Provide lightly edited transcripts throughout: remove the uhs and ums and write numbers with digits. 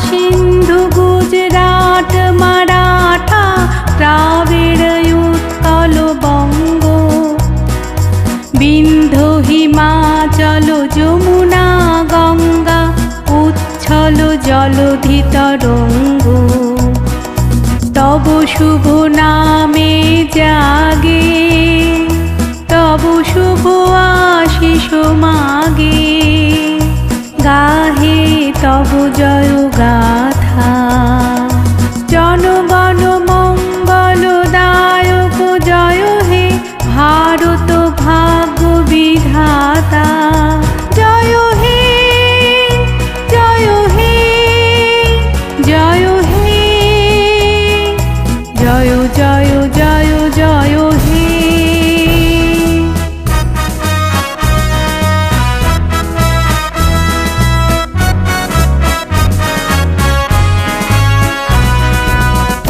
সিন্ধু গুজরাট মারাঠা দ্রাবিড় উৎকল বঙ্গ, বিন্ধ্য হিমাচল যমুনা গঙ্গা উচ্ছল জলধি তরঙ্গ। তব শুভ নামে জাগে, তব শুভ আশিস মাগে, গাহে তব জয় গাথা। জনগণ মঙ্গলদায়ক জয় হে ভারত ভাগ্য বিধাতা। জয় হে জয় হে জয় হে জয় জয় জয় জয় হে।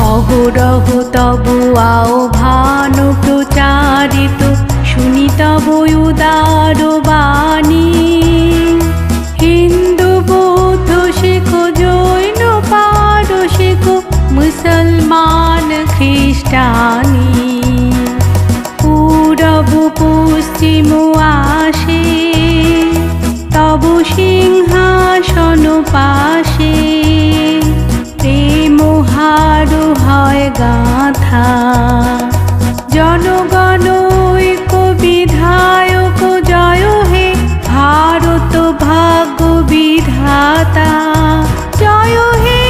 অহরহ তব আহ্বান প্রচারিত, শুনি তব উদার বাণী। হিন্দু বৌদ্ধ শিখ জৈন পারসিক মুসলমান খ্রিস্টানি, পূরব পশ্চিম আসে তব সিংহাসন পাশে। প্রেম হার হয় গাথা, জনগণ ঐক্য বিধায়ক জয় হে ভারত ভাগ্য বিধাতা। জয় হে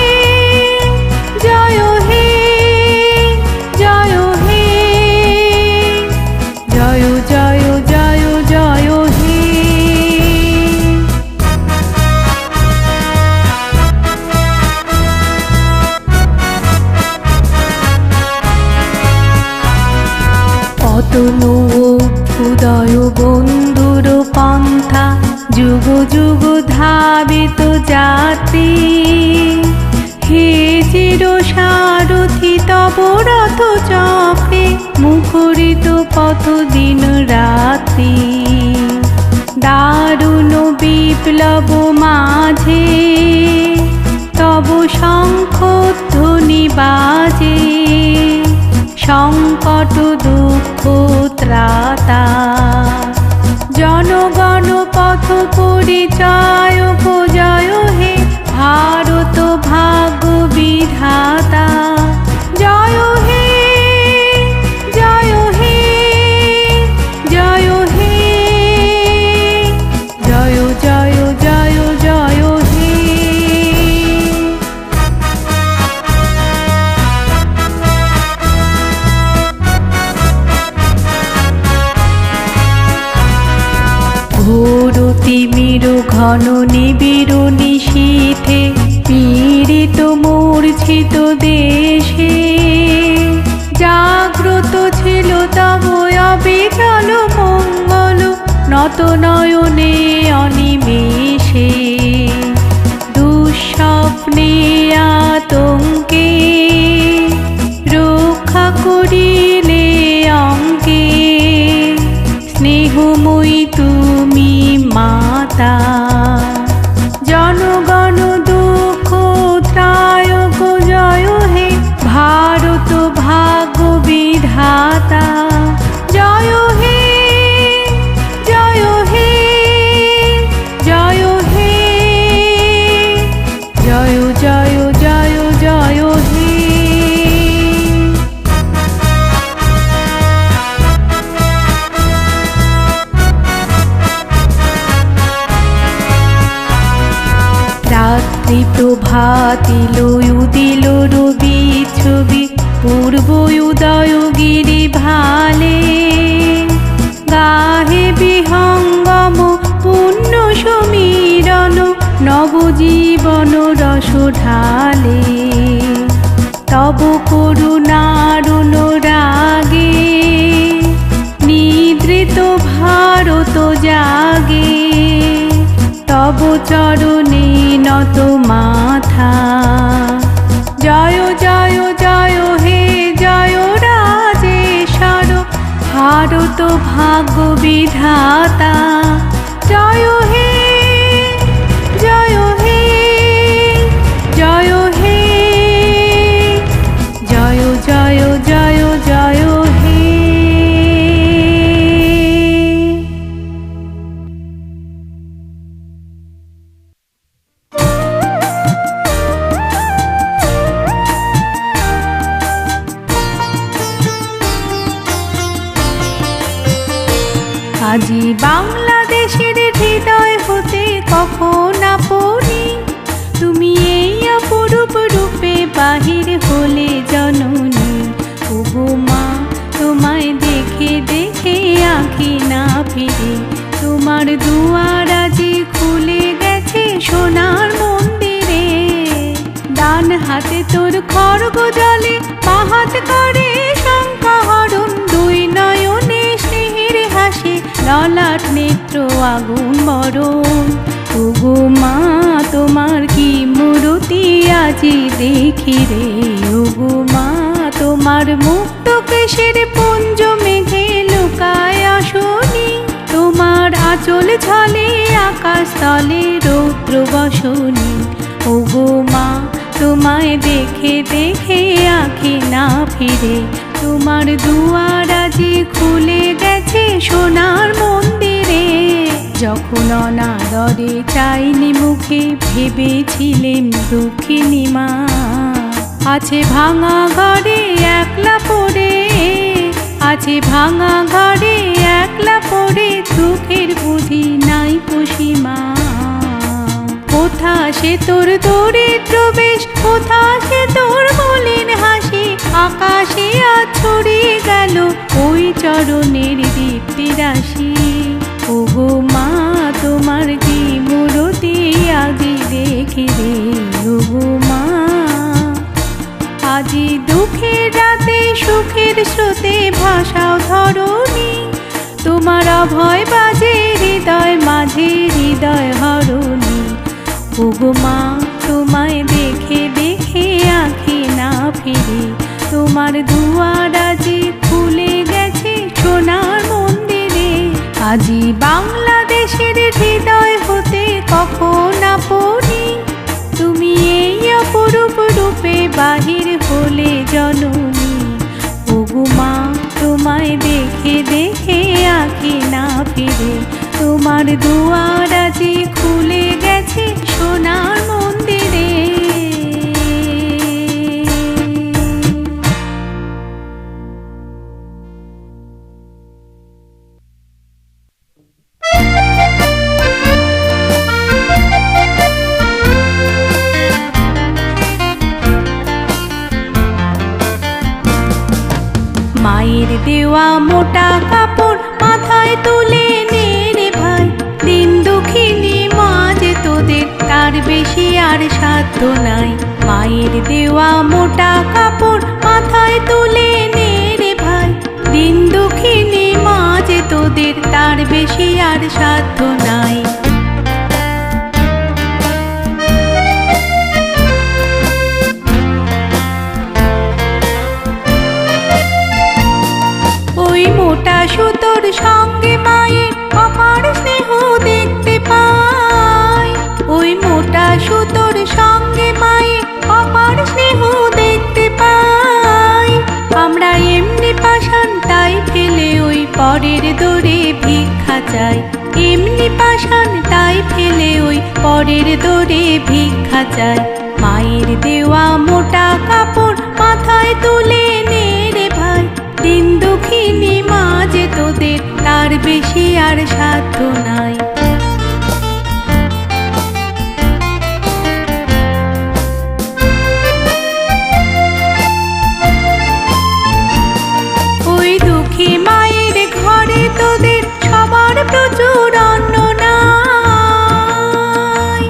জয় হে জয় হে জয় জয় জয় জয় হে। অতনু উদয় বন্ধুর পন্থা, যুগ যুগ ধাবিত যাত্রী। হে চির সারথি তব রথ চক্রে, মুখরিত পথ দিন রাত্রি। দারুণ বিপ্লব মাঝে তব শঙ্খ ধ্বনি বাজে, সংকট দুঃখ ত্রাতা। জনগণ পথ পরিচয় জয় হে ভারত ভাগ্য বিধাতা। জয় হে জয় হে জয় হে জয় জয় জয় জয় হে। ঘোর তিমির ঘন নিবিড় নিশীথে, পীড়িত মূর্ছিত দেশে। জাগ্রত ছিল তব অবিচল মঙ্গল, নত নয়নে অনিমেষে। দুঃস্বপ্নে আতঙ্কে রক্ষা করিলে অঙ্কে। স্নেহময়ী তুমি মাতা, জনগণ দুঃখ ত্রায়ক জয় হে ভারত ভাগ্য বিধাতা। জয় হে জয় হে জয় হে জয় জয় জয় জয় হে। রাত্রি প্রভাতিল উদিল রবি ছবি, পূর্ব উদয় গিরি ভালে। গাহে বিহঙ্গম পুণ্য সমীরণ, নবজীবন রস ঢালে। তব করুণারুণ রাগে, নিদ্রিত ভারত জাগে। তব চরণে নত মাথা। জয় জয় জয় হে জয় রাজেশ্বর ভারত ভাগ্য বিধাতা। জয় হে জয় হে জয় আজি বাংলাদেশের হৃদয় হতে কখন আপনি তুমি এই অপরূপ রূপে বাহির হলে জননী। ওগো মা তোমায় দেখে দেখে আঁখি না ফিরে, তোমার দুয়ার আজি খুলে গেছে সোনার মন্দিরে। ডান হাতে তোর খড়গ জলে, বাঁ হাত করে শঙ্খহরণ, দুই নয়নে স্নেহের হাসি, ললাট নেত্র আগুন বরণ। ওগো মা তোমার কি মূরতি আজি দেখি রে, ওগো মা তোমার মুক্ত কেশের পুঞ্জ মেঘে লুকায় আসনি, তোমার আঁচল ঝলে আকাশ তলে রৌদ্র বসনি। ওগো মা তোমায় দেখে দেখে আঁখি না ফিরে, তোমার দুয়ার আজি খুলে গেছে সোনার মন্দিরে। যখন অনাদরে চাইনি মুখে, ভেবেছিলেন দুঃখিনী মা আছে ভাঙা ঘরে একলা পড়ে, আছে ভাঙা ঘরে একলা পড়ে, দুঃখের বুঝি নাই সীমা। কোথা সে তোর দরিদ্র বেশ, কোথা সে তোর মলিন হাসি, আকাশে আজ ছড়িয়ে গেল ওই চরণের দীপ্তি রাশি। ওগো মা তোমার কি মূরতি আজি দেখি রে, ওগো মা আজি দুঃখের রাতে সুখের স্রোতে ভাষাও ধরণী, তোমার অভয় বাজে হৃদয় মাঝে হৃদয় হরণী। ওগো মা তোমায় দেখে দেখে আঁখি না ফিরে, তোমার দুয়ার আজি খুলে গেছে সোনার মন্দিরে। আজি বাংলাদেশের হৃদয় হতে কখন আপনি তুমি এই অপরূপ রূপে বাহির হলে জননী। ওগো মা তোমায় দেখে দেখে আঁখি না ফিরে, তোমার দুয়ার আজি খুলে গেছে সোনার মন্দিরে। মায়ের দেওয়া মোটা কাপড় মাথায় তুলে নে রে ভাই, দিন দুঃখিনী মা যে তোদের তার বেশি আর সাধ্য নাই। মায়ের দেওয়া মোটা কাপড় মাথায় তুলে নে রে ভাই, দিন দুঃখিনী মা যে তোদের তার বেশি আর সাধ্য নাই। ওই মোটা সুতোর সঙ্গে মায়ের অপার স্নেহ দেখতে পাই, ওই মোটা সুতোর সঙ্গে মায়ের অপার স্নেহ দেখতে পাই। আমরা এমনি পাষাণ তাই ফেলে ওই পরের দোরে ভিক্ষা চাই, এমনি পাষাণ তাই ফেলে ওই পরের দোরে ভিক্ষা চাই। মায়ের দেওয়া মোটা কাপড় মাথায় তুলে নে রে ভাই, দিন দুঃখিনী মা যে তোদের তার বেশি আর সাধ্য নাই। ওই দুঃখী মায়ের ঘরে তোদের সবার প্রচুর অন্ন নাই,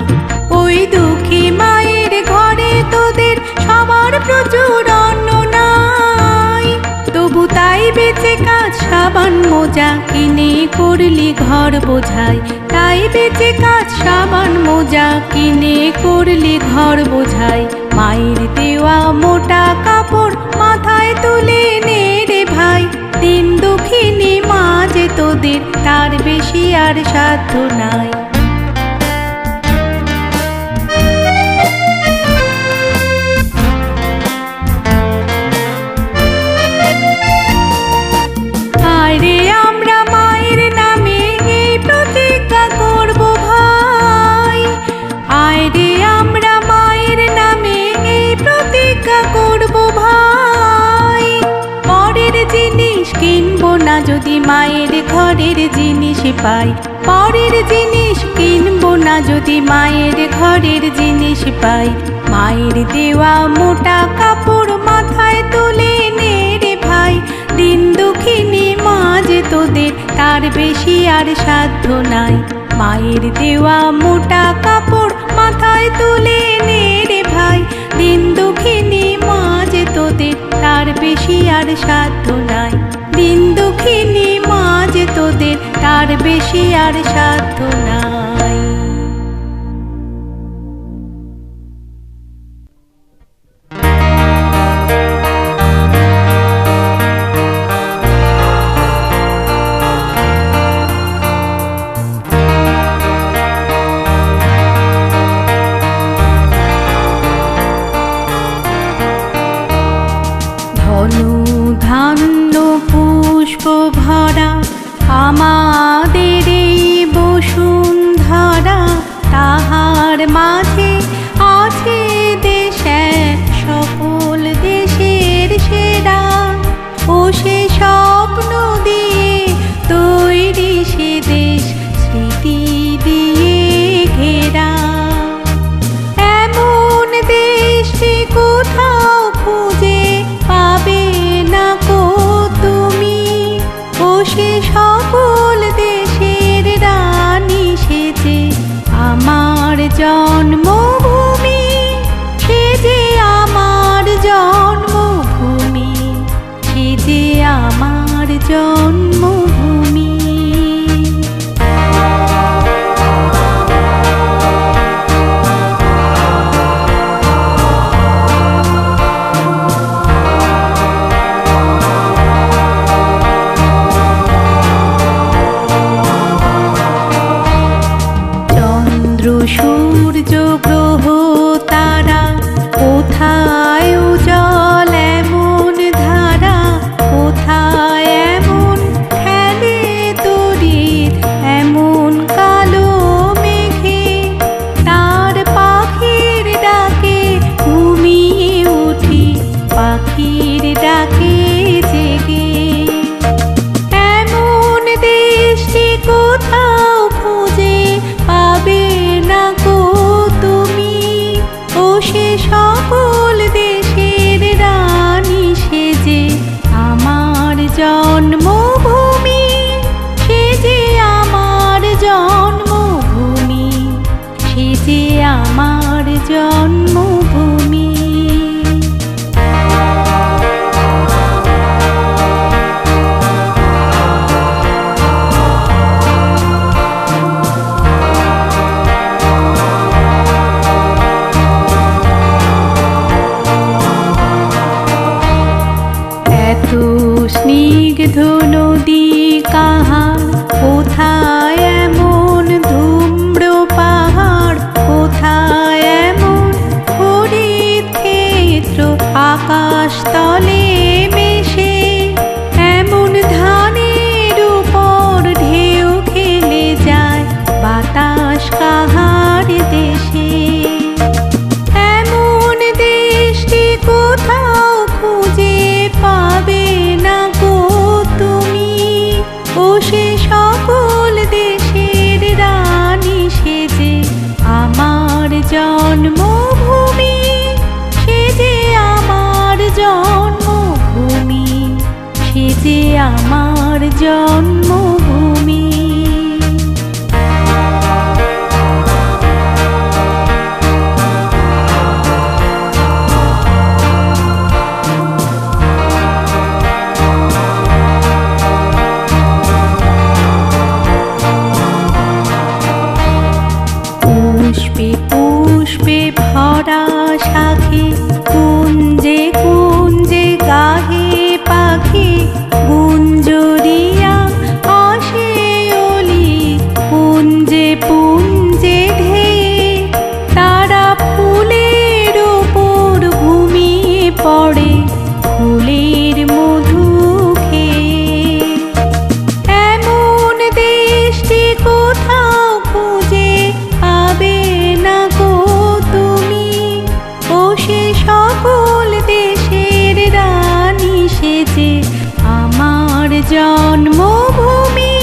ওই দুঃখী মায়ের ঘরে তোদের সবার প্রচুর অন্ন নাই। তবু তাই বেঁচে কাজ সাবান মোজা কিনে করলি ঘর বোঝাই, তাই বেঁচে কাজ সাবান মোজা কিনে করলি ঘর বোঝাই। মায়ের দেওয়া মোটা কাপড় মাথায় তুলে নে রে ভাই, দিন দুঃখিনী মা যে তোদের তার বেশি আর সাধ্য নাই। আরে আমরা মায়ের নামে এই প্রতিজ্ঞা করব ভাই, আরে আমরা মায়ের নামে এই প্রতিজ্ঞা করব ভাই। পরের জিনিস কিনবো না যদি মায়ের ঘরের জিনিস পাই। পরের জিনিস কিনবো না যদি মায়ের ঘরের জিনিস পাই। মায়ের দেওয়া মোটা কাপড় মাথায় তুলে নে রে ভাই। দিন দুঃখিনী মা যে তোদের, তার বেশি আর সাধ্য নাই। মায়ের দেওয়া মোটা কাপড় মাথায় তুলে নে রে ভাই। দিন দুঃখিনী মা যে তোদের, তার বেশি আর সাধ্য নাই। দিন দুঃখিনী মা যে তোদের, তার বেশি আর সাধ্য নাই। ধান্য পুষ্প ভরা আমাদের এই বসুন্ধরা। তাহার মাঝে আছে দেশ এক সকল দেশের সেরা। ও সে স্বপ্ন দিয়ে তৈরি সে দেশ, স্মৃতি দিয়ে ঘেরা। এমন দেশটি কোথাও খুঁজে পাবে না কো তুমি। ও সে সকল দেশের রানী সেজে আমার জন্মভূমি। সে যে আমার জন্মভূমি, সে যে আমার জন্মভূমি। সূর্য গ্রহ তারা কোথায় উজ্জ্বল এমন ধারা। কোথায় এমন খেলে তড়িৎ এমন কালো মেঘে। তার পাখির ডাকে ঘুমিয়ে উঠি, পাখির ডাকে জেগে। এমন দেশটি কোথাও খুঁজে পাবে না গো তুমি। ও সে সকল দেশের রানী সেজে আমার জন্মভূমি। সে যে আমার জন্মভূমি, সে যে আমার জন্মভূমি। এত স্নিগ্ধ নদী কাহা, কোথায় এমন ধূম্র পাহাড়। কোথায় এমন হরিত ক্ষেত্র আকাশ তলে মেশে। এমন ধানের উপর ঢেউ খেলে যায় বাতাস কাহার দেশে। এমন দেশটি কোথাও খুঁজে পাবে না গো তুমি। ও সে সকল দেশের রানী সেজে আমার জন্মভূমি। সে যে আমার জন্মভূমি, সে যে আমার জন্মভূমি। পুষ্পে পুষ্পে ভরা শাখে, কুঞ্জে কুঞ্জে গাহে পাখি। গুঞ্জরিয়া আসে অলি, পুঞ্জে পুঞ্জে ধেয়ে। তারা ফুলের ওপর ঘুমিয়ে পড়ে, ফুলের মধু খেয়ে। এমন দেশটি কোথাও খুঁজে পাবে না গো তুমি। ও সে সকল দেশের রানী সেজে আমার জন্মভূমি।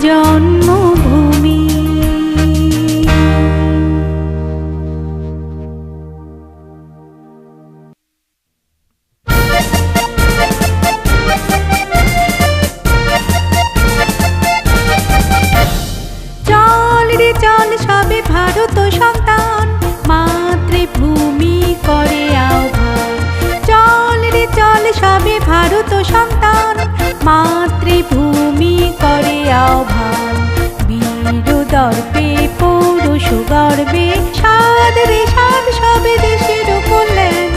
জন্মভূমি। চল রে চল সবে ভারত সন্তান, মাতৃভূমি করে আহ্বান। চল রে চল সবে ভারত সন্তান, মাতৃভূমি করে আহ্বান। বীর দর্পে পৌরুষ গর্বে সাদ রে সাদ সবে দেশের কল্যাণ।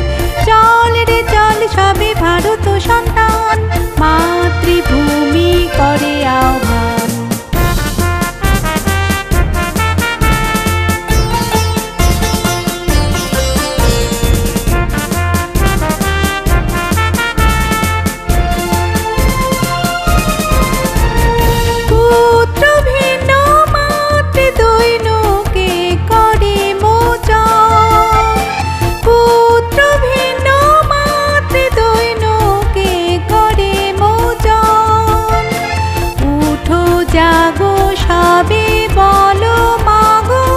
চল রে চল সবে ভারত সন্তান, মাতৃভূমি করে আহ্বান। জাগো সবে বলো মাগো,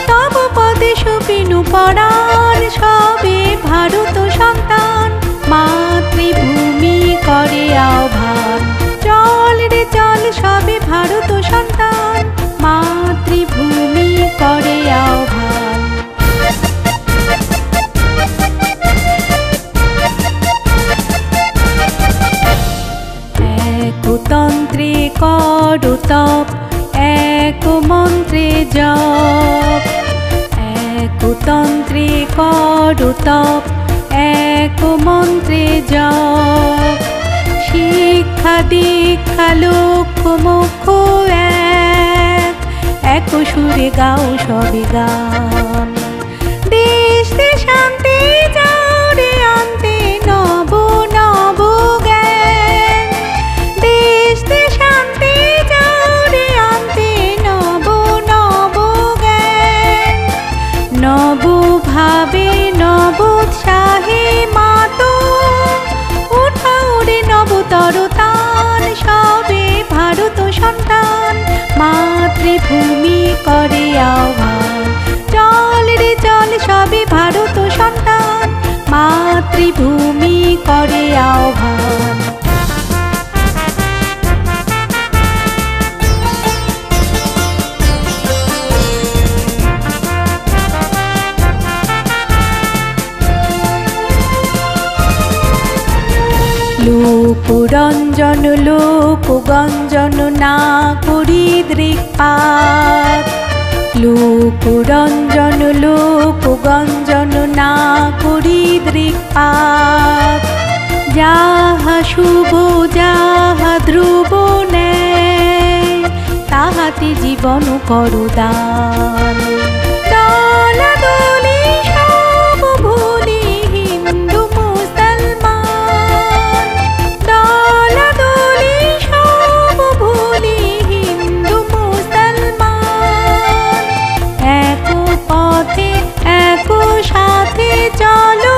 তব পদে সুপিনু পরাণ। সবে ভারত সন্তান, মাতৃভূমি করে আহ্বান। চল রে চল সবে ভারত সন্তান, মাতৃভূমি করে আহ্বান। একতন্ত্রে কর তপ, এক মন্ত্রে জপ। একতন্ত্রে কর তপ, এক মন্ত্রে জপ। শিক্ষা দীক্ষা লক্ষ্য মোক্ষ এক সুরে গাও সবে গান। দেশ দেশান্তে যাও রে আনতে নব নব জ্ঞান। দেশ দেশান্তে যাও রে আনতে নব নব জ্ঞান। নব ভাবে নব উৎসাহে মাতো, উঠাও রে নবতর তান। সবে ভারত সন্তান, মাতৃভূমি করে আহ্বান। চল রে চল সবে ভারত সন্তান, মাতৃভূমি করে আহ্বান। লোকরঞ্জন লোকগঞ্জন না করি দৃক্পাত। লোকরঞ্জন লোকগঞ্জন না করি দৃক্পাত। যাহা শুভ যাহা ধ্রুব ন্যায়, তাহাতে জীবন করো দান। দলাদলি সব ভুলি হিন্দু মুসলমান। দলাদলি সব ভুলি হিন্দু মুসলমান। এক পথে এক সাথে চলো,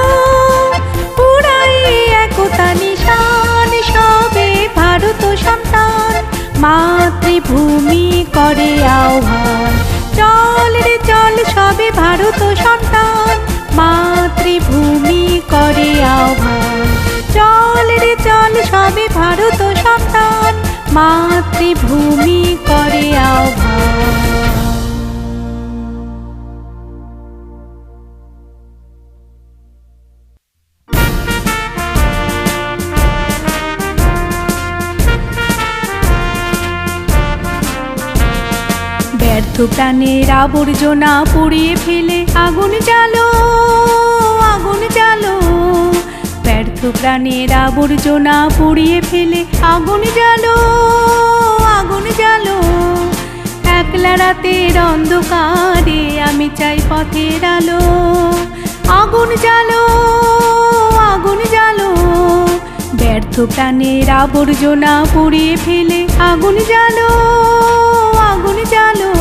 উড়াই একতা নিশান। সবে ভারত সন্তান, মাতৃভূমি করে আহ্বান। চল রে চল সবে ভারত সন্তান, মাতৃভূমি করে আহ্বান। চল রে চল সবে ভারত সন্তান, মাতৃভূমি করে আহ্বান। ব্যর্থ প্রাণের আবর্জনা পুড়িয়ে ফেলে আগুন জ্বালো, আগুন জ্বালো। ব্যর্থ প্রাণের আবর্জনা পুড়িয়ে ফেলে আগুন জ্বালো, আগুন জ্বালো। একলা রাতের অন্ধকারে আমি চাই পথের আলো। আগুন জ্বালো, আগুন জ্বালো। ব্যর্থ প্রাণের আবর্জনা পুড়িয়ে ফেলে আগুন জ্বালো, আগুন জ্বালো।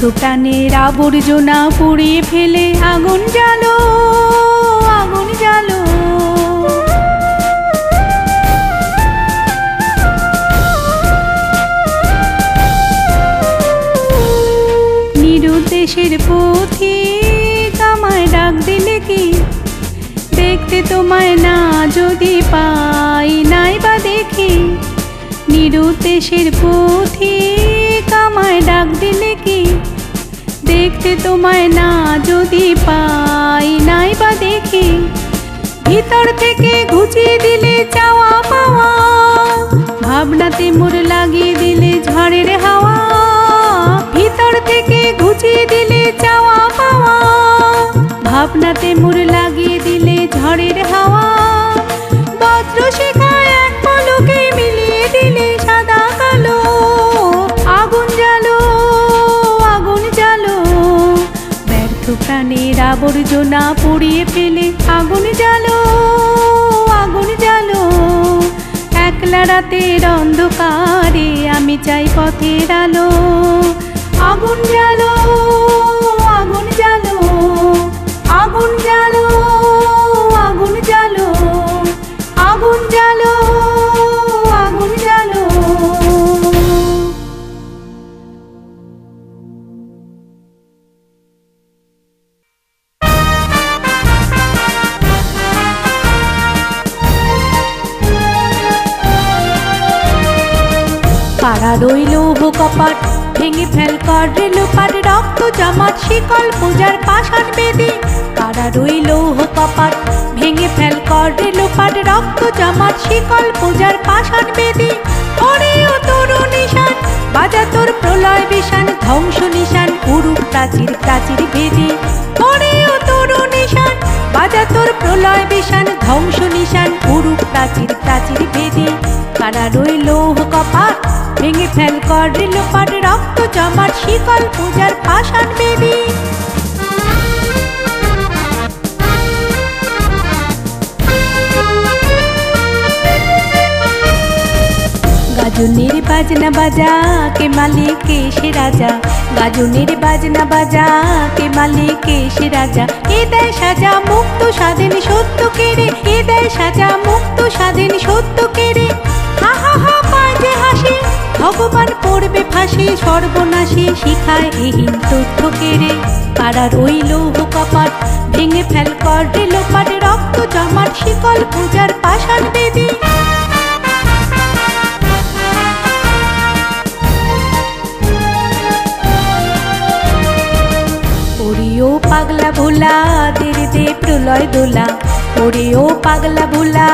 প্রাণের আবর্জনা পুড়িয়ে ফেলে আগুন জ্বালো, আগুন জ্বালো। নিরুদ্দেশের পথিক আমায় ডাক দিলে কি, দেখতে তোমায় না যদি পাই নাই বা দেখি। নিরুদ্দেশের পথিক আমায় ডাক দিলে কি, দেখতে তোমায় না যদি পাই নাই বা দেখি। ভিতর থেকে ঘুচিয়ে দিলে চাওয়া পাওয়া, ভাবনাতে মোর লাগিয়ে দিলে ঝড়ের হাওয়া। ভিতর থেকে ঘুচিয়ে দিলে চাওয়া পাওয়া, ভাবনাতে মোর লাগিয়ে দিলে ঝড়ের হাওয়া। বজ্র শিখায় এক পলকে মিলিয়ে দিলে সাদা কালো, আগুন জ্বালো, আগুন জ্বালো। ব্যর্থ প্রাণের আবর্জনা পুড়িয়ে ফেলে আগুন জ্বালো, আগুন জ্বালো। একলা রাতের অন্ধকারে আমি চাই পথের আলো, আগুন জ্বালো, আগুন জ্বালো, আগুন জ্বালো, আগুন জ্বালো, আগুন জ্বালো, আগুন জ্বালো। কারা রইল কপাট, ভেঙে ফেল কর রেলোপাট, রক্ত জমাট শিকল পূজার পাষাণ বেদী। কারা রইল কপাট, ভেঙে ফেল কর রেলোপাট, রক্ত জমাট শিকল পূজার পাষাণ বেদী। ওরে ও তোর নিশান, বাজা তোর প্রলয় বিষান, ধ্বংস নিশান উরুপ প্রাচীর প্রাচীর ভেদী। ওরে ও তোর নিশান, বাজা তোর প্রলয় বিষান, ধ্বংস নিশান উরুপ প্রাচীর প্রাচীর ভেদী। কারা রইল কপাট, ভেঙে ফেল কর রেলোপাট, রক্ত জমাট শিকল পূজার পাষাণ বেদী। গাজনের বাজনা বাজা, কে মালিক কে সে রাজা। গাজনের বাজনা বাজা, কে মালিক কে সে রাজা। কে দেয় সাজা মুক্ত স্বাধীন সত্য কেড়ে, কে দেয় সাজা মুক্ত স্বাধীন সত্য কেড়ে। হা হা হা বাজে হাসি, ভগবান পড়বে ফাঁসি, সর্বনাশী শিখায় এহীন তথ্য কেড়ে। কারা রইল কপাট, ভেঙে ফেল কর রেলোপাট, রক্ত জমাট শিকল পূজার পাষাণ বেদী। ওরে ও পাগলা ভোলা, দেরে দে প্রলয় দোলা। ওরে ও পাগলা ভোলা,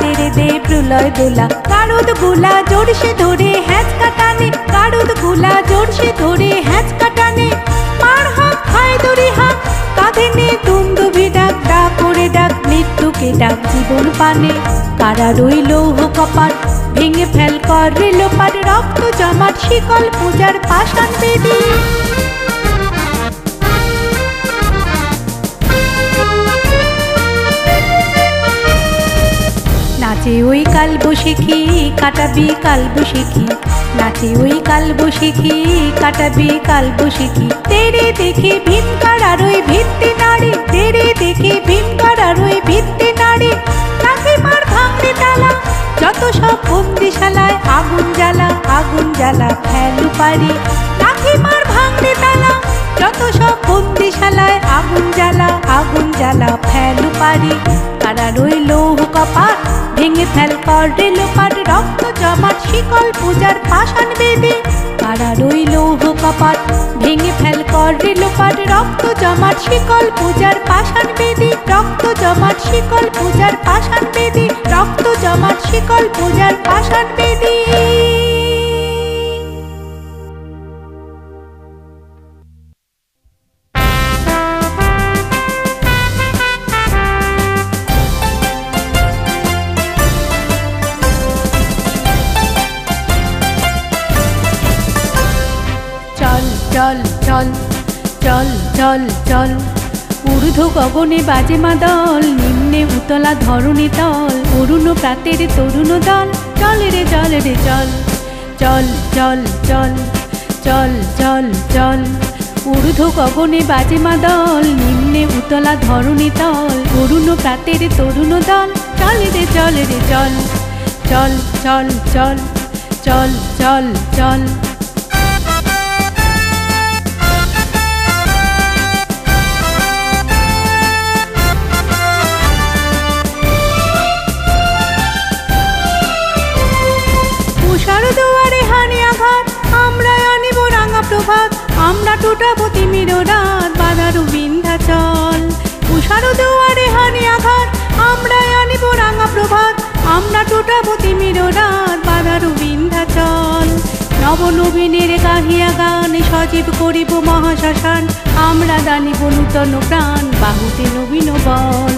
দেরে দে প্রলয় দোলা। কারুদ গোলা জোরসে ধরে হ্যাঁচ কাটানে, কারুদ গোলা জোরসে ধরে হ্যাঁচ কাটানে। মার হাত খায় দড়ি হাত, কাঁধে নে দুন্দুভি ডাক, ডাক করে ডাক মৃত্যুকে ডাক জীবন পানে। কারা রইল কপাট, ভেঙে ফেল কর রেলোপাট, রক্ত জমাট শিকল পূজার পাষাণ বেদী। নাচে ওই কাল বসেখি, কাটাবি কাল বসেখি। নাচে ওই কাল বসেখি, কাটাবি কাল বসেখি। তেরে দেখে ভীমকার আর ওই ভিত্তি নাড়ে, তেরে দেখে ভীমকার আর ওই ভিত্তি নাড়ে। লাথি মার ভাঙড়ে তালা, যত সব বন্দিশালায় আগুন জ্বালা, আগুন জ্বালা ফেলু পারি। লাথি মার ভাঙড়ে তালা, যত সব বন্দিশালায় আগুন জ্বালা, আগুন জ্বালা ফেলু পারি। কারা রইল কপাট, ভেঙে ফেল কর রেলোপাট, রক্ত জমাট শিকল পূজার পাষাণ বেদী। কারা রইল কপাট, ভেঙে ফেল কর রেলোপাট, রক্ত জমাট শিকল পূজার পাষাণ বেদী। রক্ত জমাট শিকল পূজার পাষাণ বেদী, রক্ত জমাট শিকল পূজার পাষাণ বেদী। চল চল চল চল চল, ঊর্ধ্ব গগনে বাজে মাদল, নিম্নে উতলা ধরণী তল। অরুণ প্রাতের তরুণ দল, চল রে চল রে চল। চল চল চল চল চল চল, ঊর্ধ্ব গগনে বাজে মাদল, নিম্নে উতলা ধরণী তল, অরুণ প্রাতের তরুণ দল, চল রে চল রে চল, চল চল চল চল চল চল। উষার দুয়ারে হানি আঘাত, আমরা আনিব রাঙা প্রভাত, আমরা টুটাবো তিমির রাত, বাধারু বিন্ধ্যাচল। উষার দুয়ারে হানি আঘাত, আমরা আনিব রাঙা প্রভাত, আমরা টুটাবো তিমির রাত, বাধারু বিন্ধ্যাচল। নবনবীনের গাহিয়া গান, সজীব করিব মহাশ্মশান, আমরা দানিব নূতন প্রাণ, বাহুতে নবীন বল।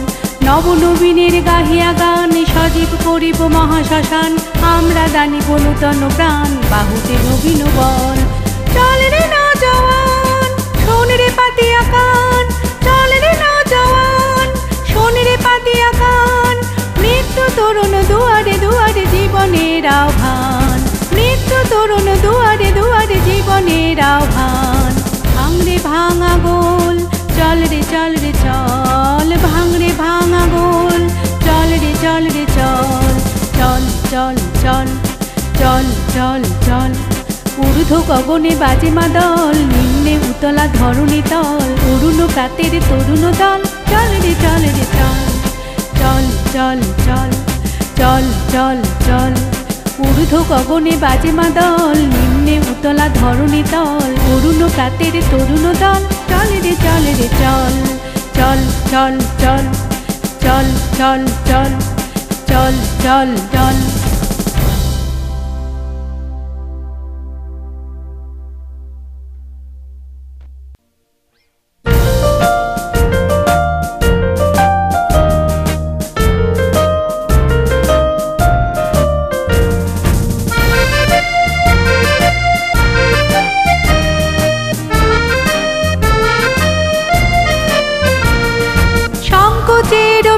নবনবীনের গাহিয়া গান, সজীব করিব মহাশ্মশান, আমরা দানিব নূতন প্রাণ, বাহুতে নবীন বল। চল রে নওজওয়ান, শোন রে পাতিয়া কান, চল রে নওজওয়ান, শোন রে পাতিয়া কান। মৃত্যু তরুণ দুয়ারে দুয়ারে জীবনের আহ্বান, মৃত্যু তরুণ দুয়ারে দুয়ারে জীবনের আহ্বান। ভাঙরে ভাঙা গোল, চল রে চল রে চল, ভাঙরে ভাঙা গোল, চল রে চল রে চল, চল চল চল চল চল চল। ঊর্ধ্ব গগনে বাজে মাদল, নিম্নে উতলা ধরণী তল, অরুণ প্রাতের তরুণ দল, চল রে চল রে চল, চল চল চল চল চল চল। ঊর্ধ্ব গগনে বাজে মাদল, নিম্নে উতলা ধরণী তল, অরুণ প্রাতের তরুণ দল, চল রে চল রে চল, চল চল চল চল চল চল চল চল চল।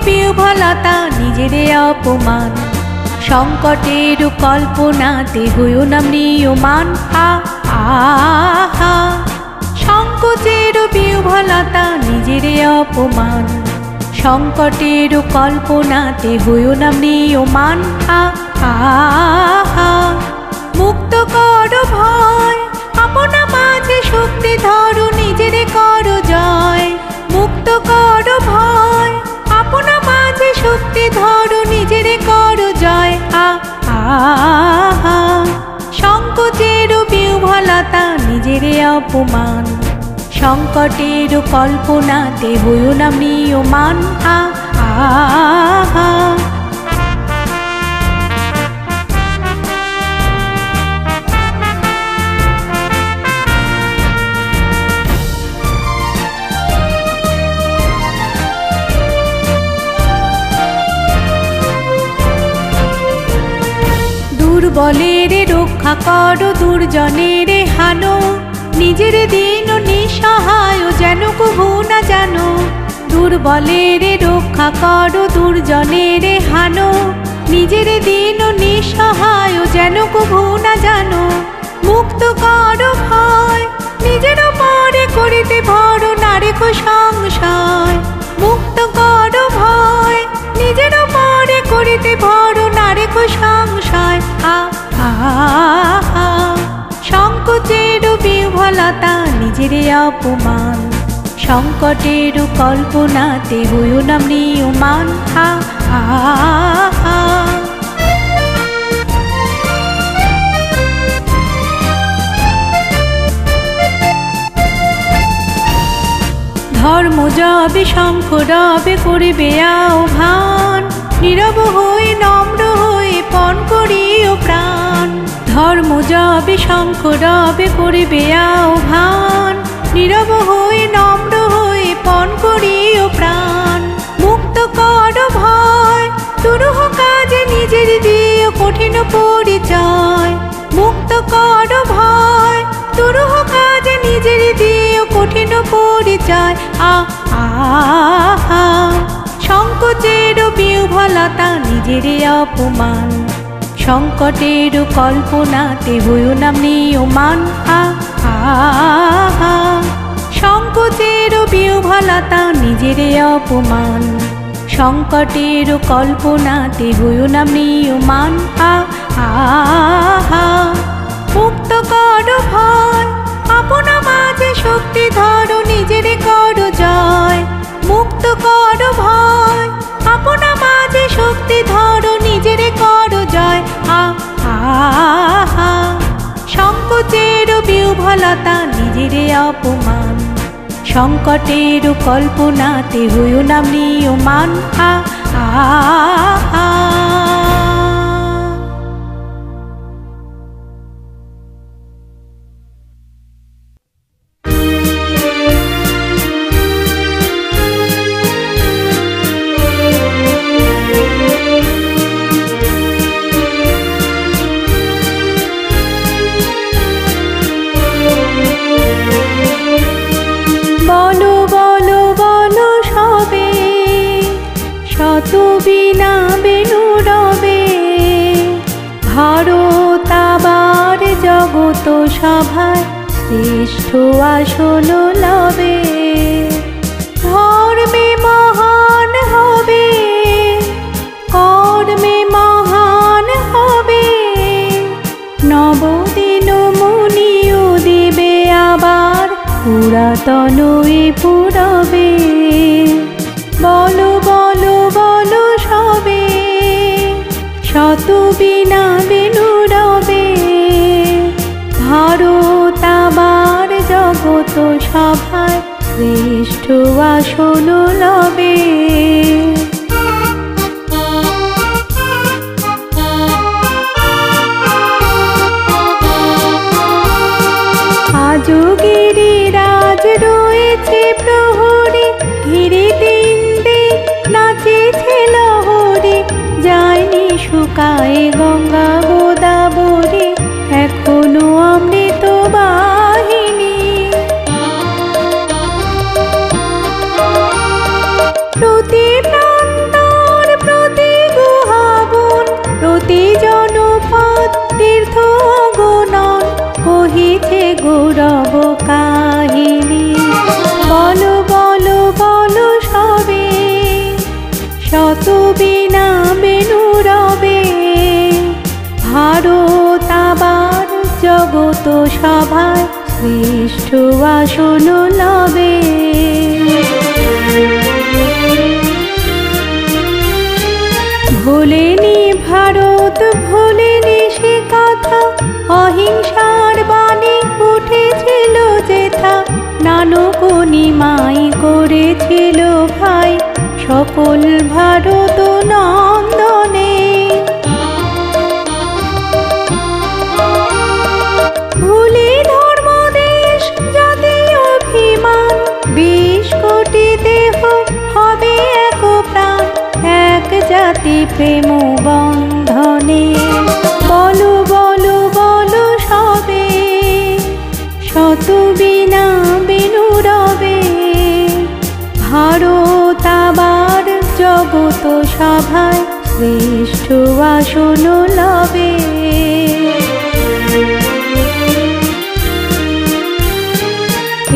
বিহ্বলতা নিজেরে অপমান, সংকটের কল্পনাতে হইও না ম্রিয়মান। আহা সংকোচের বিহ্বলতা নিজেরে অপমান, সংকটের কল্পনাতে হইও না ম্রিয়মান। আহা মুক্ত কর ভয়, আপনা মাঝে শক্তি ধরো, নিজেরে করো জয়। মুক্ত কর ভয়, আপনা মাঝে শক্তি ধরো, নিজেরে করো জয়। আহা সংকোচের বিহ্বলতা নিজেরে অপমান, সংকটের কল্পনাতে হইও না ম্রিয়মান। আহা দুর্বলের রক্ষা করো, দুর্জনের হানো, নিজের দিন নিঃসহায় যেন কভু না জানো। দুর্বলের রক্ষা করো, দুর্জনের হানো, নিজের দিন নিঃসহায় যেন কভু না জানো। মুক্ত করো ভয়, নিজের পরে করিতে ভর, না রেখো সংশয়। মুক্ত করো ভয়, নিজের পরে করিতে ভর, না রেখো সংশয়। আহা সংকোচের বিহ্বলতা নিজেরে অপমান, সংকটের কল্পনাতে হইও না ম্রিয়মান। আহা ধর্ম যাবে শঙ্খ রবে করিবে আহ্বান, নীরব হয়ে নম্র হয়ে পণ করিও প্রাণ। ধর্ম যাবে শঙ্খ রবে করিবে আহ্বান, নীরব হয়ে নম্র হয়ে পণ করিও প্রাণ। মুক্ত কর ভয়, দুরূহ কাজে নিজের দিও কঠিন পরিচয়। মুক্ত কর ভয়, দুরূহ কাজে নিজের দিও কঠিন পরিচয়। আহা সংকোচের বিহ্বলতা নিজেরে অপমান, সংকটের কল্পনাতে হইও না ম্রিয়মান। আহা সংকোচের বিহ্বলতা নিজের অপমান, সংকটের কল্পনাতে হইও না ম্রিয়মান। আহা মুক্ত কর ভয়, আপনা মাঝে শক্তি ধরো, নিজেরে কর জয়। মুক্ত কর ভয়, আপনা মাঝে শক্তি ধরো, নিজেরে কর জয়। আহা সংকোচের বিহ্বলতা নিজের অপমান, সংকটের কল্পনাতে হইও না ম্রিয়মান। আহা বিনা বেনু রবে, ভারত আবার জগত সভায় শ্রেষ্ঠ আসন লবে। ধর্মে মহান হবে, কর্মে মহান হবে, নবদিন মুনিও দিবে আবার পুরাতন এ পুরবে। বলো বলো বলো সবে, শত বিনা বেনু রবে, ভারত আবার জগত সভায় শ্রেষ্ঠ আসন লবে। আজও গিরিরাজ রয়েছে প্রহরী, ঘিরে দিন দিন নাচেছে লহরী। যায়নি শুকায় গঙ্গা গোদাবরী, এখনো অমৃত বাহিনী। প্রতি প্রান্তর প্রতি গুহাবন, প্রতি জনপদ তীর্থ অগণন, কহিছে গৌরব কাহিনী। বলো বলো বলো সবে, শত বিনা বেনু রবে, ভারত আবার জগত সভায় শ্রেষ্ঠ আসন লবে। ভোলেনি ভারত ভোলেনি সে কথা, অহিংসার বাণী উঠেছিল যেথা। নানক নিমাই করেছিল ভাই সকল ভারত নন্দনে। ভুলি ধর্ম দেশ জাতি অভিমান, 20 কোটি দেহ হবে এক প্রাণ, এক জাতি প্রেম বন্ধনে। বলো বলো বলো সবে, শত বিনা বেনু রবে, ভারত আবার জগত সভায় শ্রেষ্ঠ আসন লবে।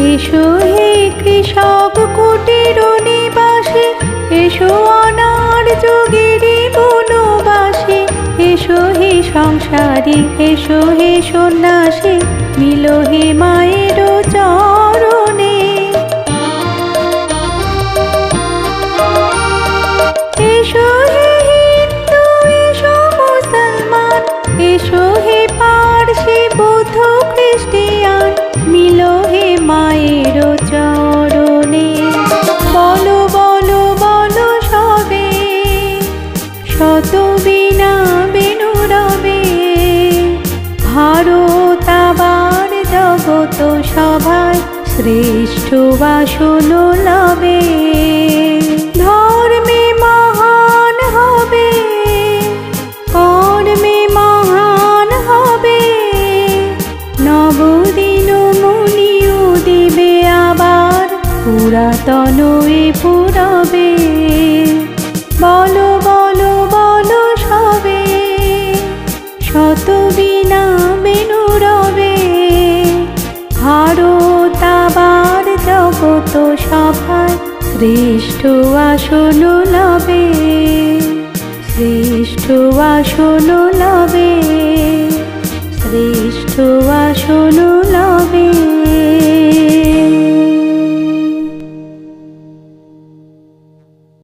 এসো হে কৃষক কুটির নিবাসী, এসো অনার যোগেরই বনবাসী। এসো হে সংসারী, এসো হে সন্ন্যাসী, মিলো হে মায়ের চরণে। এসো হে হিন্দু, এসো মুসলমান, এসো হে পারসি বৌদ্ধ খ্রিস্টিয়ান, মিলো হে মায়ের চরণে। বলো বলো বলো সবে, শত বিনা বেনু রবে, ভারত আবার জগত সভায় শ্রেষ্ঠ আসন লবে। ধর্মে মহান হবে, কর্মে মহান হবে, নবদিন মুনিও দিবে আবার পুরাতন এ পুরবে। বলো বলো বলো সবে, শত বিনা বেনু রবে, ভারত আবার জগত ভগত সভায় শ্রেষ্ঠ আসন লবে, শ্রেষ্ঠ আসন লবে।